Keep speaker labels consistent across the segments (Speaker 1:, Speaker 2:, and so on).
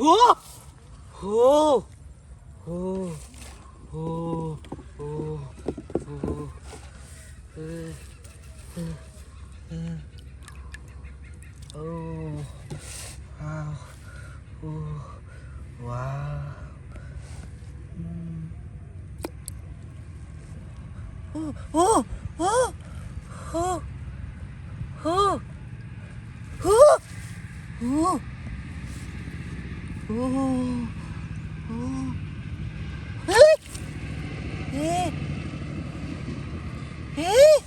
Speaker 1: Oh! Oh! Oh! Oh! Oh! Oh! Oh! Wow! Oh! Wow! Oh! Oh! Oh! Oh! Oh! Oh! Oh! Oh! Oh! Eh! Eh! Eh!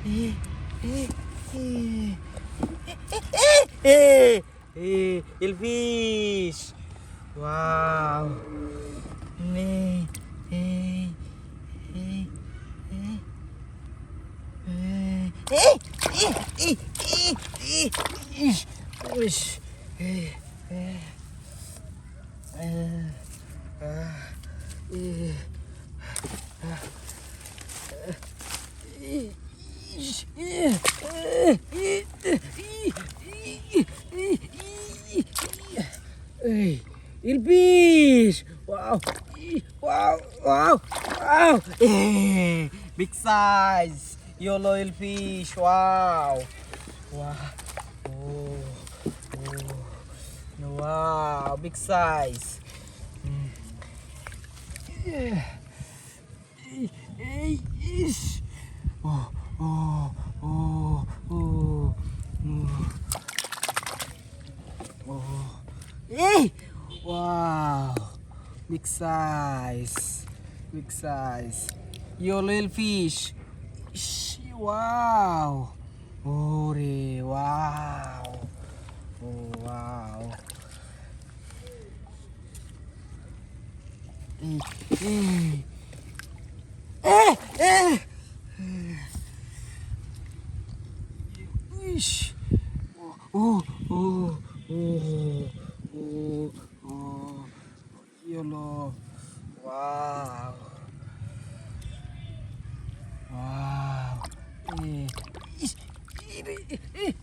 Speaker 1: Eh! Eh! Eh! Eh! Eh! Il fish! Wow! Eh! Eh! Eh! Eh! Eh! Eh! Eh! Eh! Uish! Eh! Eh! Eh! Hey, il fish! Wow! Wow! Wow! Wow! Big size! YOLO il fish! Wow! Wow! Oh, oh. Wow! Big size! Hey, ish! Oh, oh, oh, oh, oh. Hey! Wow! Big size! Big size! Your little fish! Wow! Oh, wow! Oh, wow! Hey! Hey! Eh! Ish. Oh, oh, oh, oh, oh, YOLO. Wow. Wow. Eh. Ish. Eh.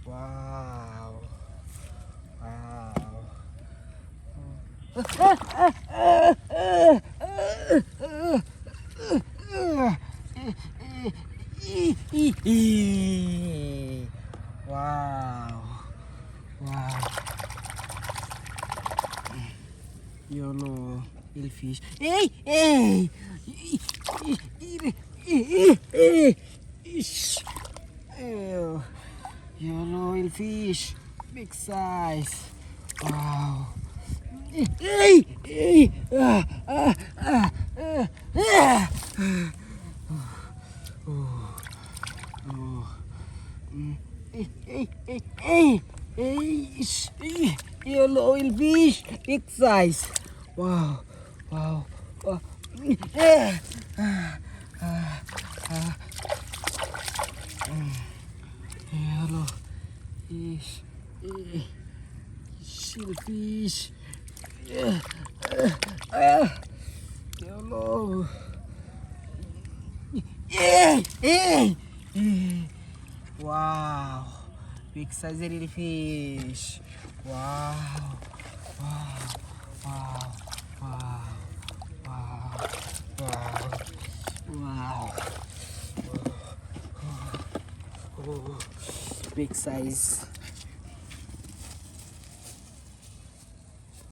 Speaker 1: Wow. Wow. Wow. Wow. YOLO, il fish. Hey, hey. YOLO, il fish. Big size. Wow. Hey, hey. Oh, oh. Hey, hey, hey, hey. Hey, YOLO, il fish. Big size. Wow, wow, wow. YOLO, fish. Shellfish. YOLO. Wow. Big size little fish. Wow. Wow. Wow. Wow. Wow. Wow. Wow. Oh, big size.